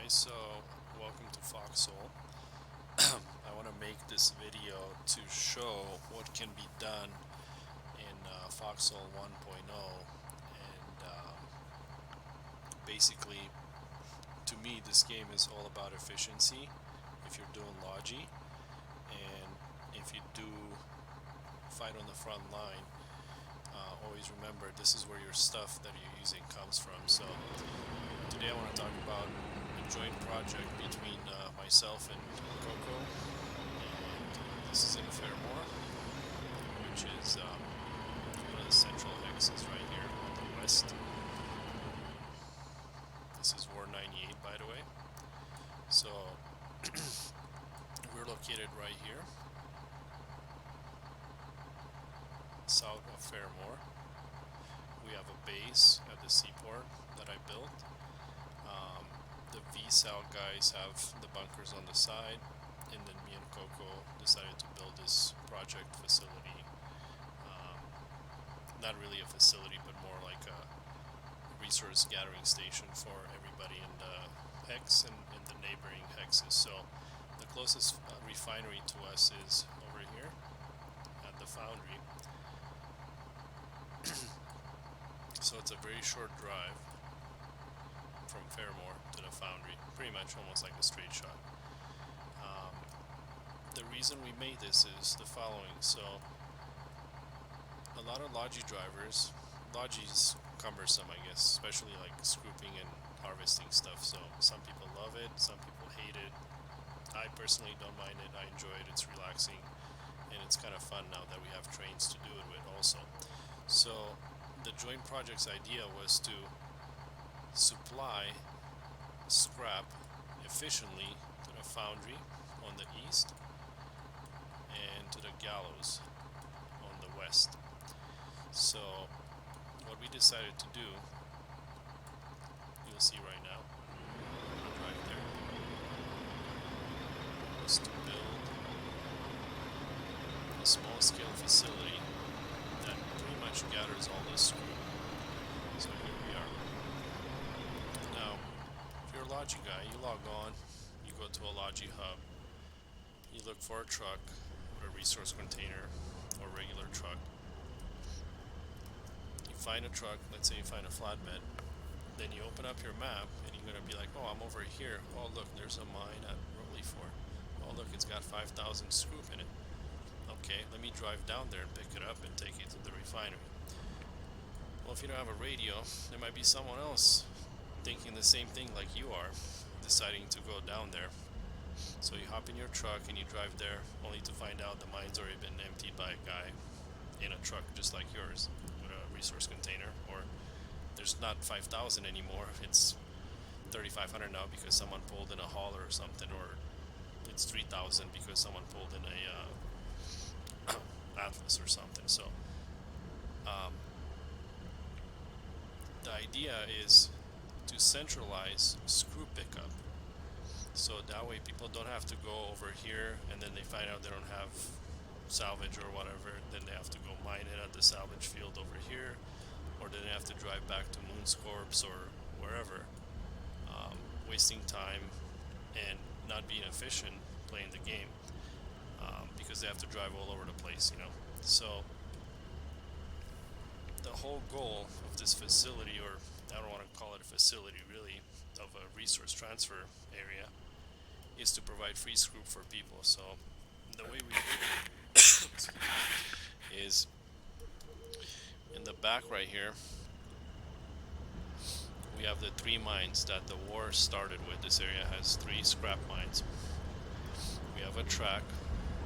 So welcome to Foxhole. I want to make this video to show what can be done in Foxhole 1.0 and basically to me this game is all about efficiency if you're doing logi, and if you do fight on the front line, always remember this is where your stuff that you're using comes from. So today I want to talk about a joint project between myself and Koko, and this is in Feirmor, which is one of the central hexes right here on the west. This is War 98, by the way. So we're located right here, south of Feirmor. We have a base at the seaport that I built. The V-South guys have the bunkers on the side, and then me and Koko decided to build this project facility. Not really a facility, but more like a resource gathering station for everybody in the hex and in the neighboring hexes. So the closest refinery to us is over here at the foundry. So it's a very short drive from Feirmor to the foundry, pretty much almost like a straight shot. The reason we made this is the following. So a lot of logi drivers, logi's cumbersome, I guess, especially like scooping and harvesting stuff. So some people love it, some people hate it. I personally don't mind it. I enjoy it. It's relaxing, and it's kind of fun now that we have trains to do it with also. So the joint project's idea was to supply scrap efficiently to the foundry on the east and to the gallows on the west. So what we decided to do, you'll see right now, right there, was to build a small scale facility that pretty much gathers all this screw. So here we are. Now, if you're a logi guy, you log on, you go to a logi hub, you look for a truck or a resource container or regular truck. You find a truck, let's say you find a flatbed, then you open up your map and you're going to be like, oh, I'm over here. Oh, look, there's a mine at Rolly Fort. Oh, look, it's got 5,000 scroop in it. Okay, let me drive down there and pick it up and take it to the refinery. Well, if you don't have a radio, there might be someone else thinking the same thing like you are, deciding to go down there. So you hop in your truck and you drive there, only to find out the mine's already been emptied by a guy in a truck just like yours with a resource container. Or there's not 5,000 anymore, it's 3,500 now because someone pulled in a hauler or something, or it's 3,000 because someone pulled in a Atlas or something. So the idea is to centralize screw pickup, so that way people don't have to go over here and then they find out they don't have salvage or whatever, then they have to go mine it at the salvage field over here, or then they have to drive back to Moon's Corpse or wherever, wasting time and not being efficient playing the game, because they have to drive all over the place, you know. So the whole goal of this facility, or I don't want to call it a facility really, of a resource transfer area, is to provide free scroop for people. So the way we is in the back right here, we have the 3 mines that the war started with. This area has 3 scrap mines. We have a track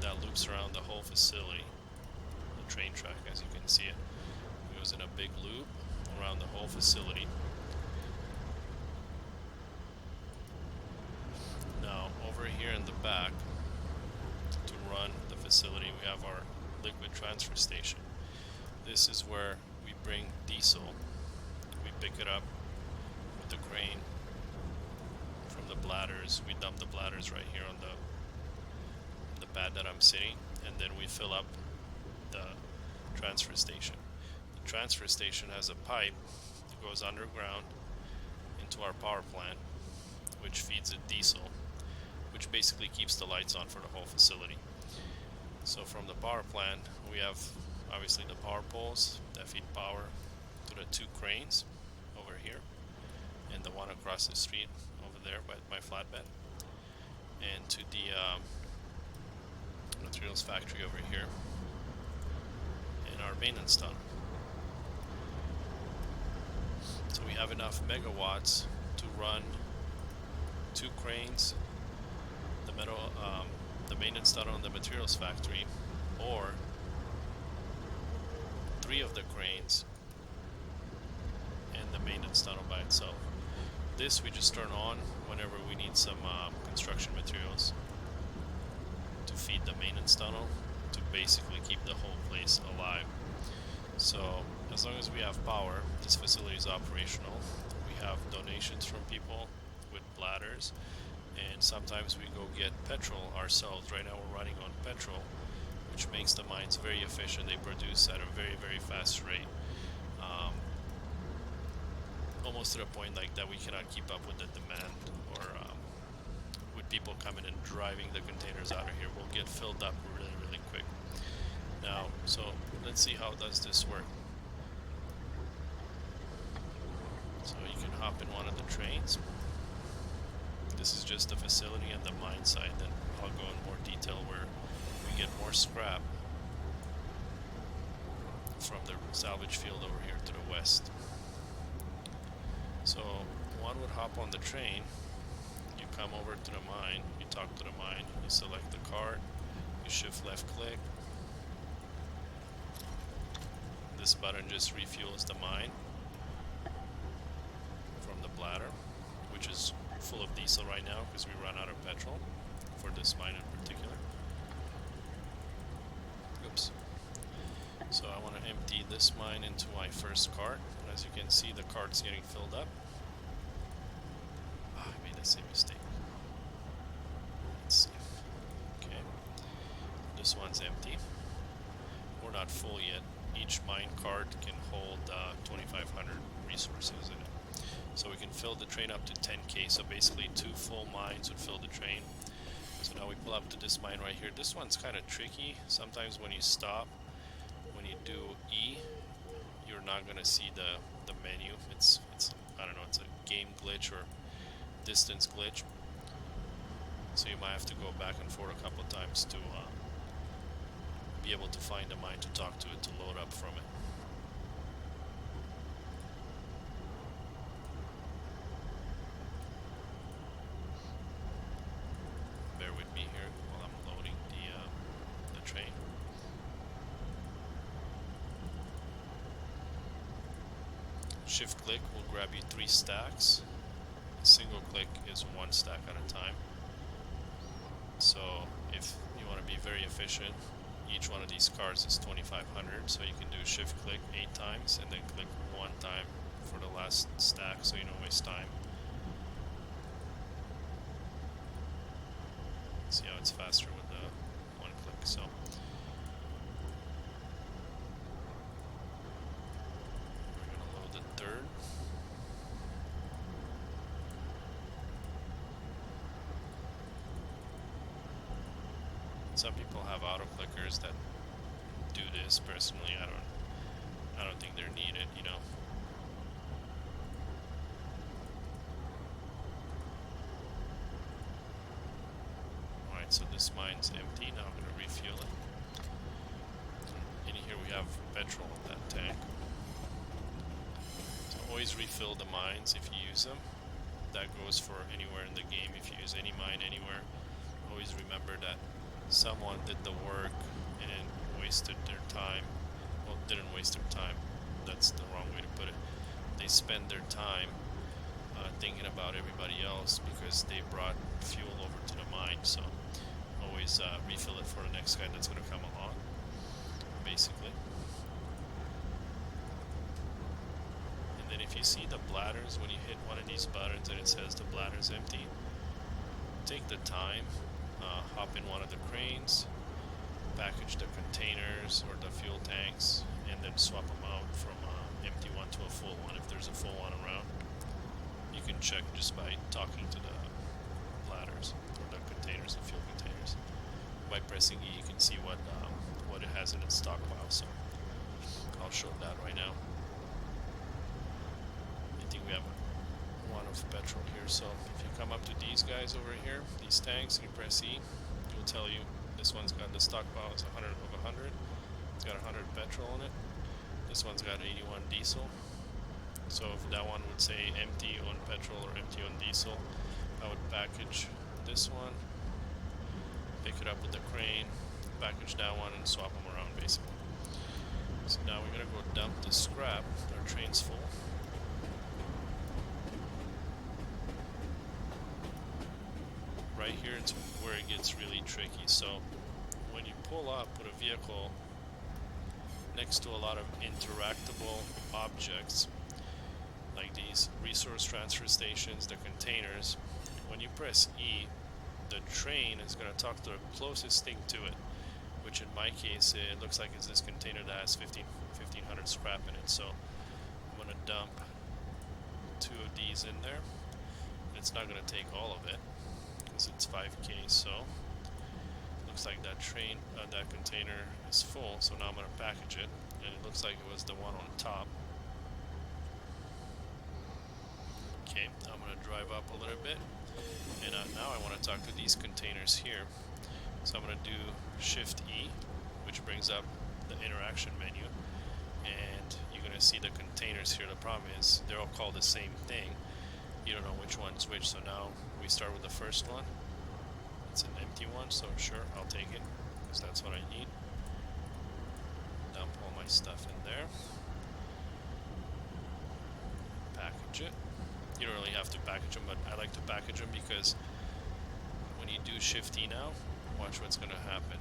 that loops around the whole facility, the train track, as you can see it. It goes in a big loop around the whole facility. Now, over here in the back, to run the facility, we have our liquid transfer station. This is where we bring diesel. We pick it up with the crane from the bladders. We dump the bladders right here on the pad that I'm sitting, and then we fill up the transfer station. The transfer station has a pipe that goes underground into our power plant, which feeds it diesel, which basically keeps the lights on for the whole facility. So from the power plant, we have obviously the power poles that feed power to the 2 cranes over here, and the one across the street over there by my flatbed, and to the materials factory over here, and our maintenance tunnel. So we have enough megawatts to run 2 cranes, the maintenance tunnel and the materials factory, or 3 of the cranes and the maintenance tunnel by itself. This we just turn on whenever we need some construction materials to feed the maintenance tunnel to basically keep the whole place alive. So as long as we have power, this facility is operational. We have donations from people with bladders, and sometimes we go get petrol ourselves. Right now we're running on petrol, which makes the mines very efficient. They produce at a very, very fast rate, almost to the point like that we cannot keep up with the demand, or with people coming and driving the containers out of here. We'll get filled up really, really quick. Now, so let's see how does this work. So you can hop in one of the trains. This is just the facility and the mine site. Then I'll go in more detail where we get more scrap from the salvage field over here to the west. So one would hop on the train, you come over to the mine, you talk to the mine, you select the card, you shift left click. This button just refuels the mine from the bladder, which is full of diesel right now because we run out of petrol for this mine in particular. Oops. So I want to empty this mine into my first cart. And as you can see, the cart's getting filled up. I made the same mistake. Let's see. Okay. This one's empty. We're not full yet. Each mine cart can hold 2,500 resources in it. So we can fill the train up to 10k, so basically 2 full mines would fill the train. So now we pull up to this mine right here. This one's kind of tricky. Sometimes when you stop, when you do E, you're not going to see the menu. It's I don't know, it's a game glitch or distance glitch. So you might have to go back and forth a couple times to be able to find a mine to talk to it, to load up from it. Bear with me here while I'm loading the train. Shift click will grab you 3 stacks. Single click is 1 stack at a time. So if you want to be very efficient, each one of these cards is 2,500, so you can do shift click 8 times and then click 1 time for the last stack so you don't waste time. See how it's faster with the 1 click. So we're going to load the third. Some people have auto clickers that do this. Personally, I don't think they're needed, you know. Alright, so this mine's empty. Now I'm going to refuel it. In here we have petrol in that tank. So always refill the mines if you use them. That goes for anywhere in the game. If you use any mine anywhere, always remember that someone did the work and wasted their time. Well, didn't waste their time. That's the wrong way to put it. They spend their time thinking about everybody else because they brought fuel over to the mine. So always refill it for the next guy that's going to come along, basically. And then if you see the bladders, when you hit one of these buttons and it says the bladder's empty, take the time. Hop in one of the cranes, package the containers or the fuel tanks, and then swap them out from an empty one to a full one if there's a full one around. You can check just by talking to the scroopers, or the containers, the fuel containers. By pressing E, you can see what it has in its stockpile. So I'll show that right now. I think we have one of petrol here. So if you come up to these guys over here, these tanks, and you press E, it will tell you this one's got the stockpile is 100 of 100. It's got 100 petrol in it. This one's got 81 diesel. So if that one would say empty on petrol or empty on diesel, I would package this one, pick it up with the crane, package that one, and swap them around basically. So now we're gonna go dump the scrap. Our train's full. Right here, it's where it gets really tricky. So when you pull up with a vehicle next to a lot of interactable objects, like these resource transfer stations, the containers, when you press E, the train is going to talk to the closest thing to it, which in my case, it looks like it's this container that has 1500 scrap in it. So I'm going to dump 2 of these in there. It's not going to take all of it, because it's 5k, so looks like that that container is full. So now I'm going to package it, and it looks like it was the one on top. Okay, I'm going to drive up a little bit, and now I want to talk to these containers here. So I'm going to do Shift E, which brings up the interaction menu, and you're going to see the containers here. The problem is they're all called the same thing. You don't know which one's which, so now we start with the first one. It's an empty one, so sure, I'll take it, because that's what I need. Dump all my stuff in there. Package it. You don't really have to package them, but I like to package them because when you do Shift E now, watch what's going to happen.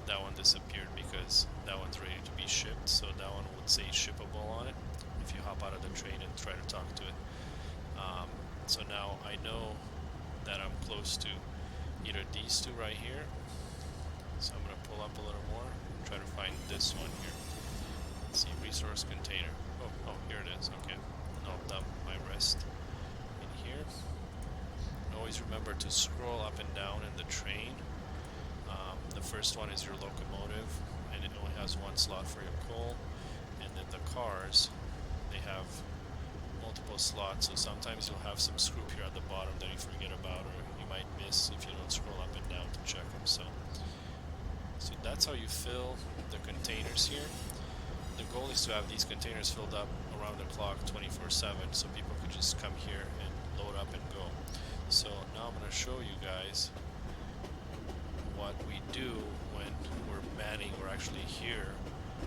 That one disappeared because that one's ready to be shipped, so that one would say shippable on it if you hop out of the train and try to talk to it. So now I know that I'm close to either these two right here, so I'm going to pull up a little more and try to find this one here. Let's see, resource container. Oh, here it is. Okay, and I'll dump my rest in here. And always remember to scroll up and down in the train. The first one is your locomotive, and it only has one slot for your coal. And then the cars, they have multiple slots, so sometimes you'll have some screw here at the bottom that you forget about, or you might miss if you don't scroll up and down to check them. So that's how you fill the containers here. The goal is to have these containers filled up around the clock 24/7, so people could just come here and load up and go. So now I'm going to show you guys what we do when we're manning. We're actually here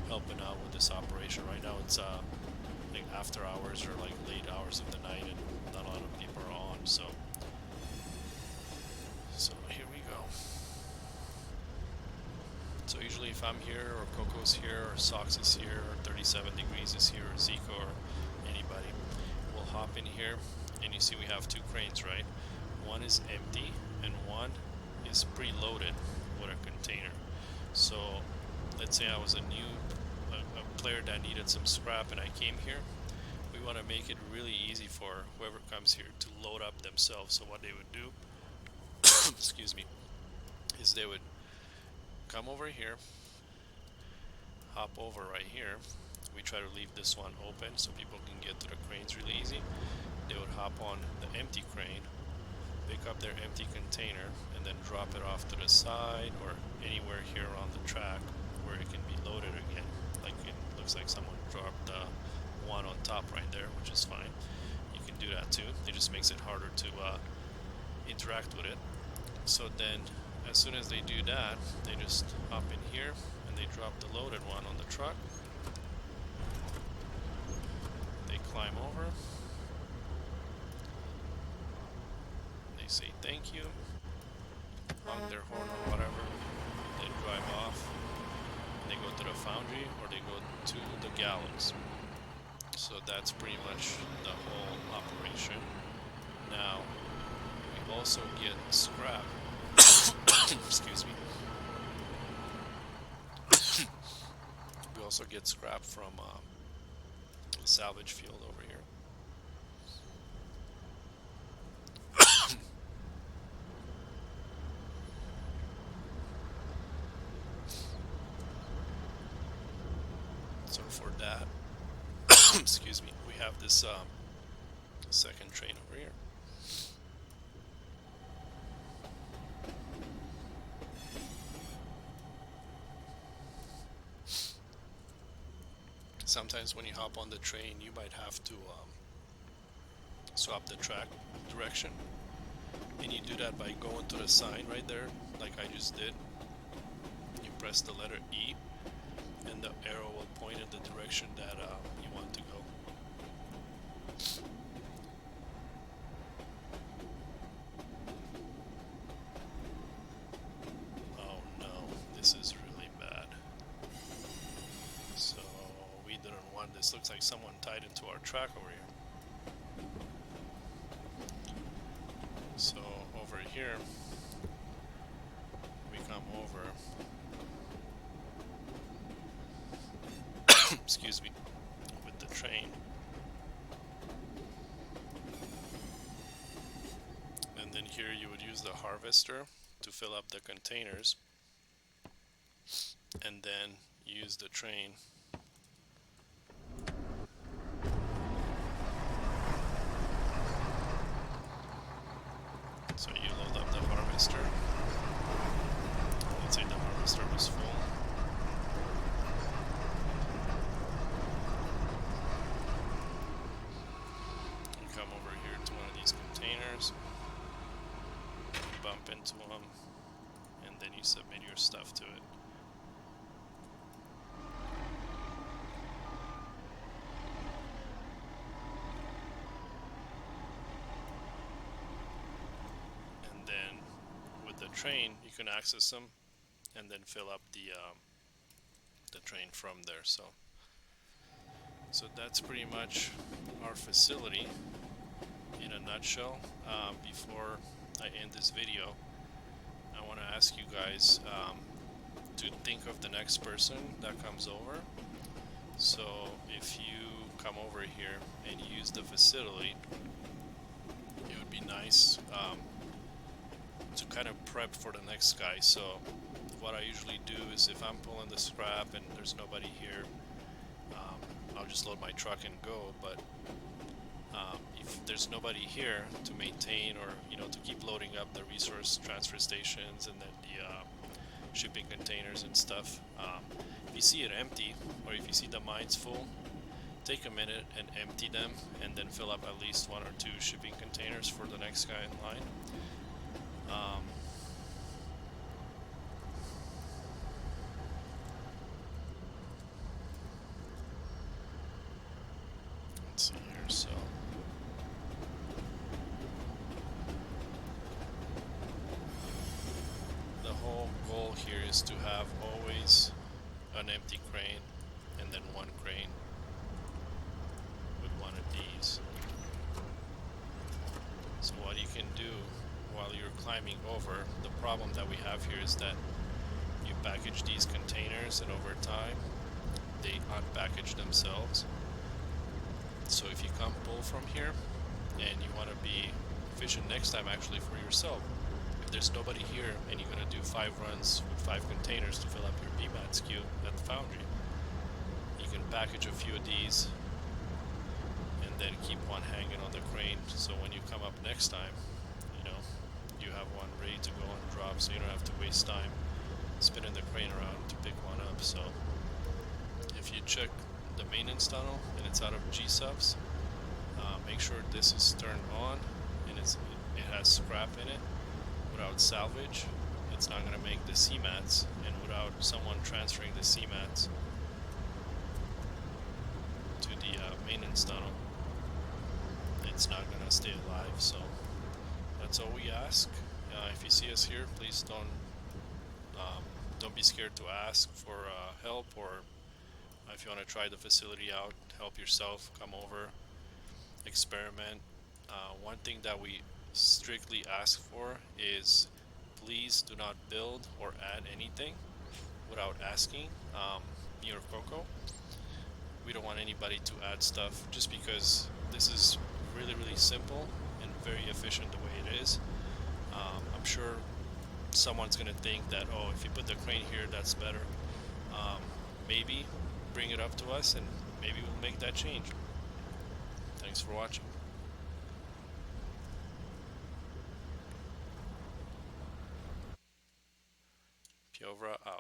helping out with this operation. Right now it's like after hours or like late hours of the night, and not a lot of people are on. So here we go. So usually if I'm here, or Koko's here, or Sox is here, or 37 Degrees is here, or Zeiko, or anybody, we'll hop in here, and you see we have 2 cranes, right? One is empty, and one is preloaded with a container. So let's say I was a player that needed some scrap, and I came here. We want to make it really easy for whoever comes here to load up themselves. So what they would do, excuse me, is they would come over here, hop over right here. We try to leave this one open so people can get to the cranes really easy. They would hop on the empty crane, pick up their empty container, and then drop it off to the side or anywhere here on the track where it can be loaded again. Like it looks like someone dropped one on top right there, which is fine. You can do that too. It just makes it harder to interact with it. So then as soon as they do that, they just hop in here and they drop the loaded one on the truck. They climb over. They say thank you, honk their horn or whatever. They drive off. They go to the foundry or they go to the gallows. So that's pretty much the whole operation. Now, we also get scrap. Excuse me. We also get scrap from the salvage field over here. So for that, excuse me, we have this second train over here. Sometimes when you hop on the train, you might have to swap the track direction, and you do that by going to the sign right there, like I just did. You press the letter E, and the arrow will point in the direction that you want to go. Oh no, this is really bad. So we didn't want this. Looks like someone tied into our track over here. So over here, we come over, excuse me, with the train. And then here you would use the harvester to fill up the containers, and then use the train so you load up the harvester. Let's say the harvester was full. You come over here to one of these containers, bump into them, and then you submit your stuff to it. And then with the train, you can access them and then fill up the train from there. So that's pretty much our facility in a nutshell. Before I end this video, I want to ask you guys to think of the next person that comes over. So if you come over here and use the facility, it would be nice to kind of prep for the next guy. So what I usually do is, if I'm pulling the scrap and there's nobody here, I'll just load my truck and go. But if there's nobody here to maintain, or to keep loading up the resource transfer stations and then the shipping containers and stuff, if you see it empty, or if you see the mines full, take a minute and empty them, and then fill up at least 1 or 2 shipping containers for the next guy in line. Let's see here, so the whole goal here is to have always an empty crane, and then 1 crane with 1 of these. So what you can do while you're climbing over, the problem that we have here is that you package these containers, and over time they unpackage themselves. So if you come pull from here and you want to be efficient next time actually for yourself, if there's nobody here and you're going to do 5 runs with 5 containers to fill up your BMATs queue at the foundry, you can package a few of these and then keep 1 hanging on the crane, so when you come up next time, you have 1 ready to go and drop, so you don't have to waste time spinning the crane around to pick 1 up. So if you check the maintenance tunnel and it's out of G-subs, make sure this is turned on and it has scrap in it. Without salvage, it's not going to make the CMATs, and without someone transferring the CMATs to the maintenance tunnel, it's not going to stay alive. So that's all we ask. If you see us here, please don't be scared to ask for help, or if you want to try the facility out, help yourself, come over, experiment. One thing that we strictly ask for is, please do not build or add anything without asking me or Koko. We don't want anybody to add stuff, just because this is really, really simple and very efficient the way it is. I'm sure someone's going to think that, oh, if you put the crane here, that's better. Maybe, bring it up to us, and maybe we'll make that change. Thanks for watching. Piovra out.